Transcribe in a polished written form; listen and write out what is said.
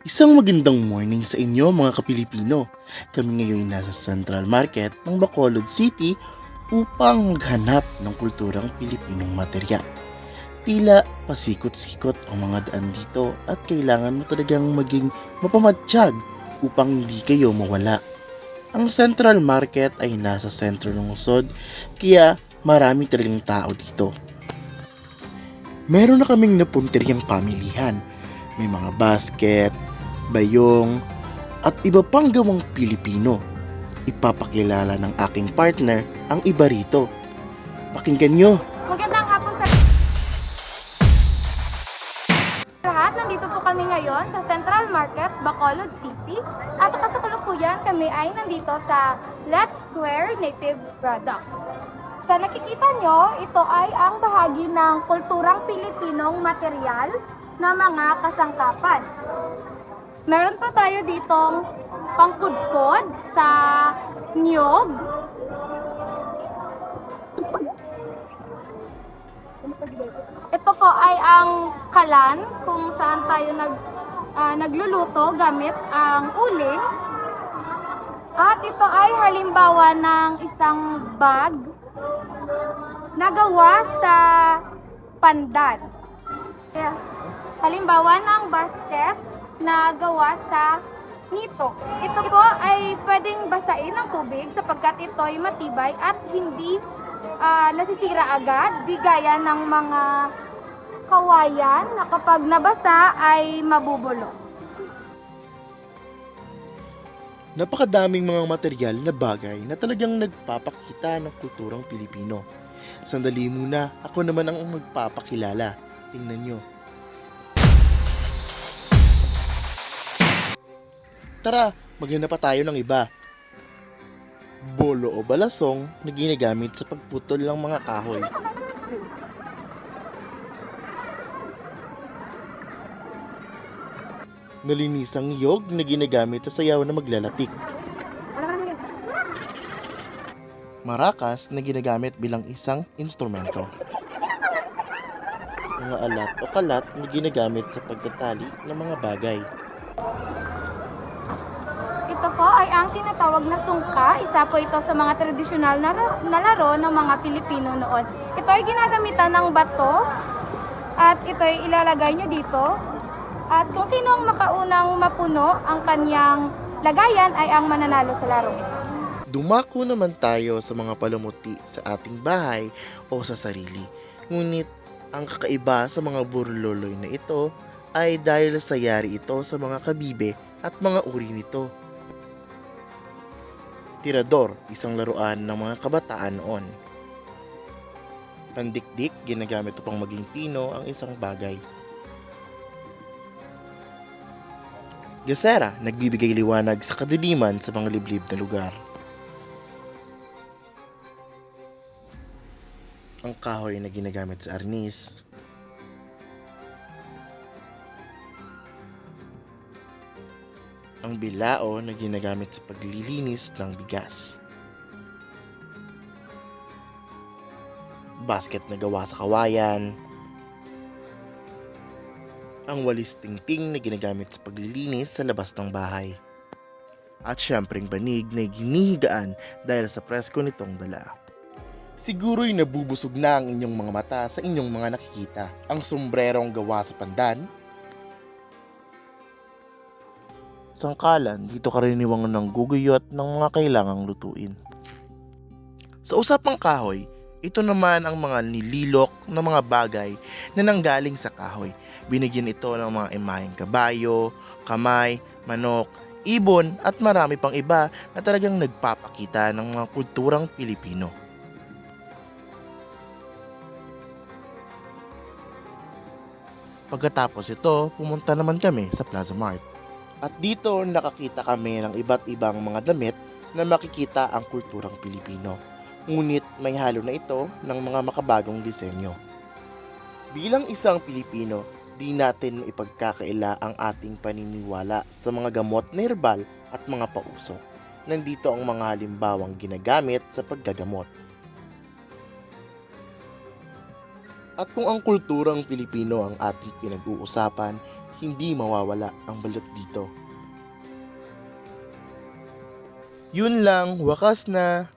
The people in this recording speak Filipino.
Isang magandang morning sa inyo mga Kapilipino. Kami ngayon nasa Central Market ng Bacolod City upang maghanap ng kulturang Pilipinong material. Tila pasikot-sikot ang mga daan dito at kailangan mo talagang maging mapamatsyag upang hindi kayo mawala. Ang Central Market ay nasa sentro ng lungsod kaya marami talagang tao dito. Meron na kaming napuntiryang pamilihan. May mga basket, bayong, at iba pang gawang Pilipino. Ipapakilala ng aking partner ang iba rito. Pakinggan nyo. Magandang hapon sa lahat. Nandito po kami ngayon sa Central Market, Bacolod City. At kasalukuyan kami ay nandito sa Let's Square Native Product. Sa nakikita nyo, ito ay ang bahagi ng kulturang Pilipinong material na mga kasangkapan. Meron pa tayo ditong pangkudkod sa niyog. Ito po ay ang kalan kung saan tayo nagluluto gamit ang uling. At ito ay halimbawa ng isang bag na gawa sa pandan. Kaya, halimbawa ng basket na gawa sa nito. Ito po ay pwedeng basain ng tubig sapagkat ito ay matibay at hindi nasisira agad, di gaya ng mga kawayan na kapag nabasa ay mabubulok. Napakadaming mga material na bagay na talagang nagpapakita ng kulturang Pilipino. Sandali muna, ako naman ang magpapakilala. Tingnan nyo. Tara, maghanap pa tayo ng iba. Bolo o balasong na ginagamit sa pagputol ng mga kahoy. Nalinisang niyog na ginagamit sa sayaw na maglalatik. Marakas na ginagamit bilang isang instrumento. Mga alat o kalat na ginagamit sa pagtatali ng mga bagay. Ito po ay ang tinatawag na sungka. Isa po ito sa mga tradisyonal na laro ng mga Pilipino noon. Ito ay ginagamitan ng bato at ito ay ilalagay nyo dito. At kung sino ang makaunang mapuno ang kanyang lagayan ay ang mananalo sa laro ito. Dumako naman tayo sa mga palamuti sa ating bahay o sa sarili. Ngunit ang kakaiba sa mga burloloy na ito ay dahil sa yari ito sa mga kabibe at mga uri nito. Tirador, isang laruan ng mga kabataan noon. Pandikdik, ginagamit upang maging pino ang isang bagay. Gasera, nagbibigay liwanag sa kadiliman sa mga liblib na lugar. Ang kahoy na ginagamit sa arnis. Ang bilao na ginagamit sa paglilinis ng bigas. Basket na gawa sa kawayan. Ang walis tingting na ginagamit sa paglilinis sa labas ng bahay. At syempreng banig na ginihigaan dahil sa presko nitong dala. Siguro'y nabubusog na ang inyong mga mata sa inyong mga nakikita. Ang sombrerong gawa sa pandan. Sangkalan, dito karaniwang ng guguyot ng mga kailangang lutuin. Sa usapang kahoy, ito naman ang mga nililok na mga bagay na nanggaling sa kahoy. Binigyan ito ng mga imaheng kabayo, kamay, manok, ibon at marami pang iba na talagang nagpapakita ng mga kulturang Pilipino. Pagkatapos ito, pumunta naman kami sa Plaza Mart. At dito nakakita kami ng iba't ibang mga damit na makikita ang kulturang Pilipino. Ngunit may halo na ito ng mga makabagong disenyo. Bilang isang Pilipino, di natin ipagkakaila ang ating paniniwala sa mga gamot na herbal at mga pausok. Nandito ang mga halimbawang ginagamit sa paggagamot. At kung ang kulturang Pilipino ang ating pinag-uusapan, hindi mawawala ang balot dito. Yun lang, wakas na.